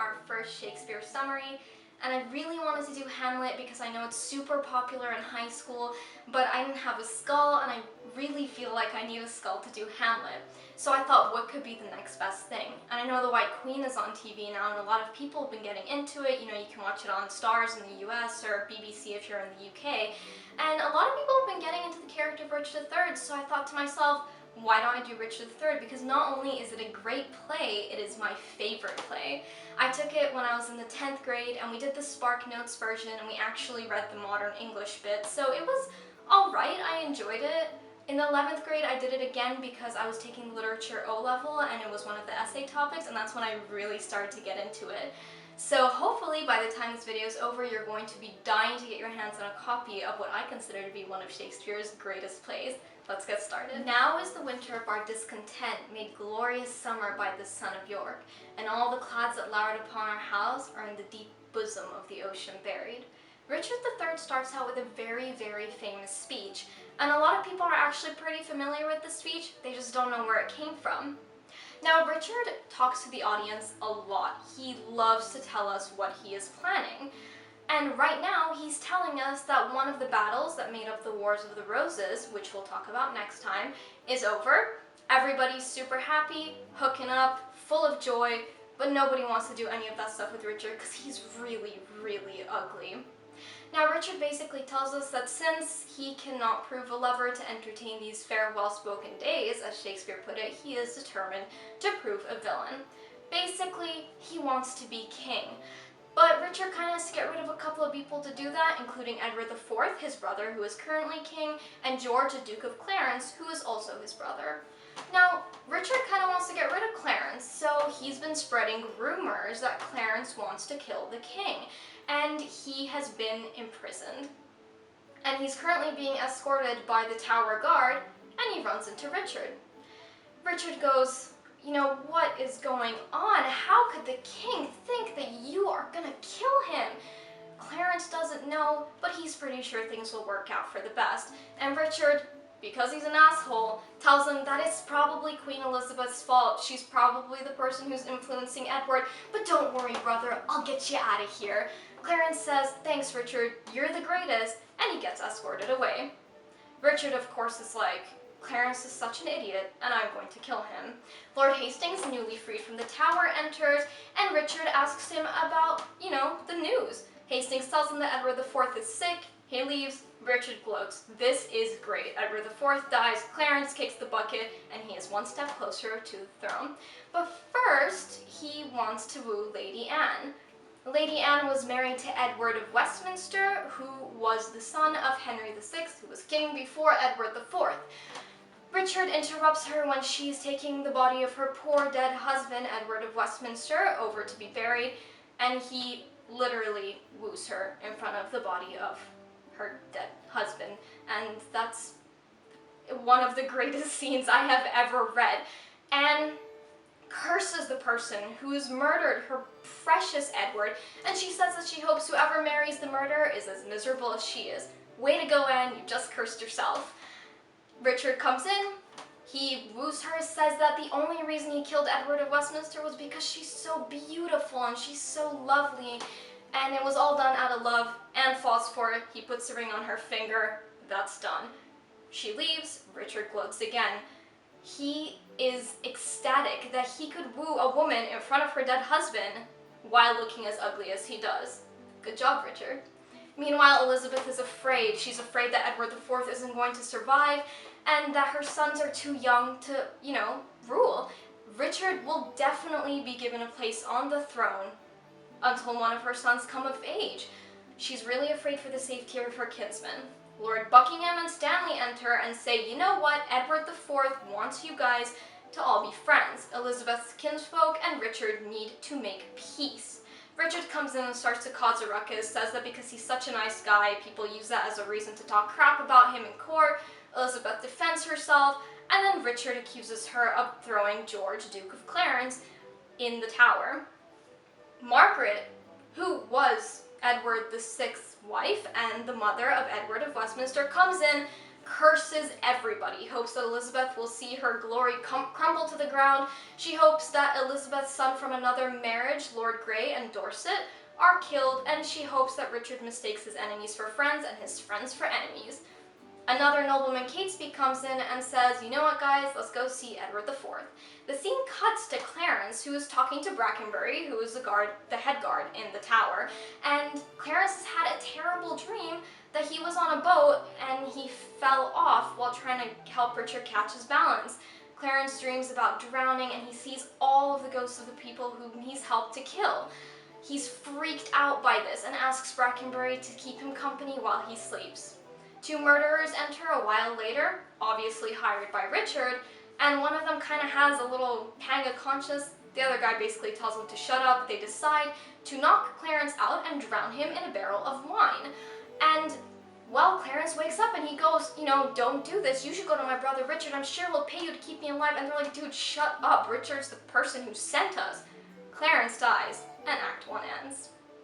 our first Shakespeare Summary, and I really wanted to do Hamlet because I know it's super popular in high school, but I didn't have a skull, and I really feel like I need a skull to do Hamlet. So I thought, what could be the next best thing? And I know The White Queen is on TV now, and a lot of people have been getting into it. You know, you can watch it on Stars in the US or BBC if you're in the UK. And a lot of people have been getting into the character of Richard III, so I thought to myself, why don't I do Richard III? Because not only is it a great play, it is my favorite play. I took it when I was in the 10th grade, and we did the Spark Notes version, and we actually read the modern English bit, so it was alright, I enjoyed it. In the 11th grade, I did it again because I was taking literature O-level, and it was one of the essay topics, and that's when I really started to get into it. So hopefully by the time this video is over, you're going to be dying to get your hands on a copy of what I consider to be one of Shakespeare's greatest plays. Let's get started. Now is the winter of our discontent, made glorious summer by the son of York, and all the clouds that lowered upon our house are in the deep bosom of the ocean buried. Richard III starts out with a very, very famous speech, and a lot of people are actually pretty familiar with the speech, they just don't know where it came from. Now, Richard talks to the audience a lot. He loves to tell us what he is planning. And right now, he's telling us that one of the battles that made up the Wars of the Roses, which we'll talk about next time, is over. Everybody's super happy, hooking up, full of joy, but nobody wants to do any of that stuff with Richard because he's really, really ugly. Now, Richard basically tells us that since he cannot prove a lover to entertain these fair, well-spoken days, as Shakespeare put it, he is determined to prove a villain. Basically, he wants to be king. But Richard kind of has to get rid of a couple of people to do that, including Edward IV, his brother, who is currently king, and George, the Duke of Clarence, who is also his brother. Now, Richard kind of wants to get rid of Clarence, so he's been spreading rumors that Clarence wants to kill the king, and he has been imprisoned. And he's currently being escorted by the Tower Guard, and he runs into Richard. Richard goes, you know, what is going on? How could the king think that you are gonna kill him? Clarence doesn't know, but he's pretty sure things will work out for the best. And Richard, because he's an asshole, tells him that it's probably Queen Elizabeth's fault. She's probably the person who's influencing Edward, but don't worry, brother, I'll get you out of here. Clarence says, thanks, Richard, you're the greatest, and he gets escorted away. Richard, of course, is like, Clarence is such an idiot, and I'm going to kill him. Lord Hastings, newly freed from the tower, enters, and Richard asks him about, you know, the news. Hastings tells him that Edward IV is sick, he leaves, Richard gloats. This is great. Edward IV dies, Clarence kicks the bucket, and he is one step closer to the throne. But first, he wants to woo Lady Anne. Lady Anne was married to Edward of Westminster, who was the son of Henry VI, who was king before Edward IV. Richard interrupts her when she's taking the body of her poor dead husband, Edward of Westminster, over to be buried, and he literally woos her in front of the body of her dead husband. And that's one of the greatest scenes I have ever read. Anne curses the person who's murdered her precious Edward, and she says that she hopes whoever marries the murderer is as miserable as she is. Way to go, Anne, you just cursed yourself. Richard comes in, he woos her, says that the only reason he killed Edward of Westminster was because she's so beautiful and she's so lovely, and it was all done out of love. Anne falls for it, he puts the ring on her finger, that's done. She leaves, Richard gloats again. He is ecstatic that he could woo a woman in front of her dead husband while looking as ugly as he does. Good job, Richard. Meanwhile, Elizabeth is afraid. She's afraid that Edward IV isn't going to survive and that her sons are too young to, you know, rule. Richard will definitely be given a place on the throne until one of her sons come of age. She's really afraid for the safety of her kinsmen. Lord Buckingham and Stanley enter and say, you know what, Edward IV wants you guys to all be friends. Elizabeth's kinsfolk and Richard need to make peace. Richard comes in and starts to cause a ruckus, says that because he's such a nice guy, people use that as a reason to talk crap about him in court. Elizabeth defends herself, and then Richard accuses her of throwing George, Duke of Clarence, in the tower. Margaret, who was Edward VI's wife and the mother of Edward of Westminster, comes in, curses everybody. He hopes that Elizabeth will see her glory crumble to the ground. She hopes that Elizabeth's son from another marriage, Lord Grey and Dorset, are killed, and she hopes that Richard mistakes his enemies for friends and his friends for enemies. Another nobleman, Catesby, comes in and says, you know what guys, let's go see Edward IV. The scene cuts to Clarence, who is talking to Brackenbury, who is the head guard in the tower, and Clarence has had a terrible dream that he was on a boat and he fell off while trying to help Richard catch his balance. Clarence dreams about drowning and he sees all of the ghosts of the people whom he's helped to kill. He's freaked out by this and asks Brackenbury to keep him company while he sleeps. Two murderers enter a while later, obviously hired by Richard, and one of them kind of has a little pang of conscience. The other guy basically tells him to shut up. They decide to knock Clarence out and drown him in a barrel of wine. And, well, Clarence wakes up and he goes, you know, don't do this. You should go to my brother Richard. I'm sure he'll pay you to keep me alive. And they're like, dude, shut up. Richard's the person who sent us. Clarence dies, and Act 1 ends.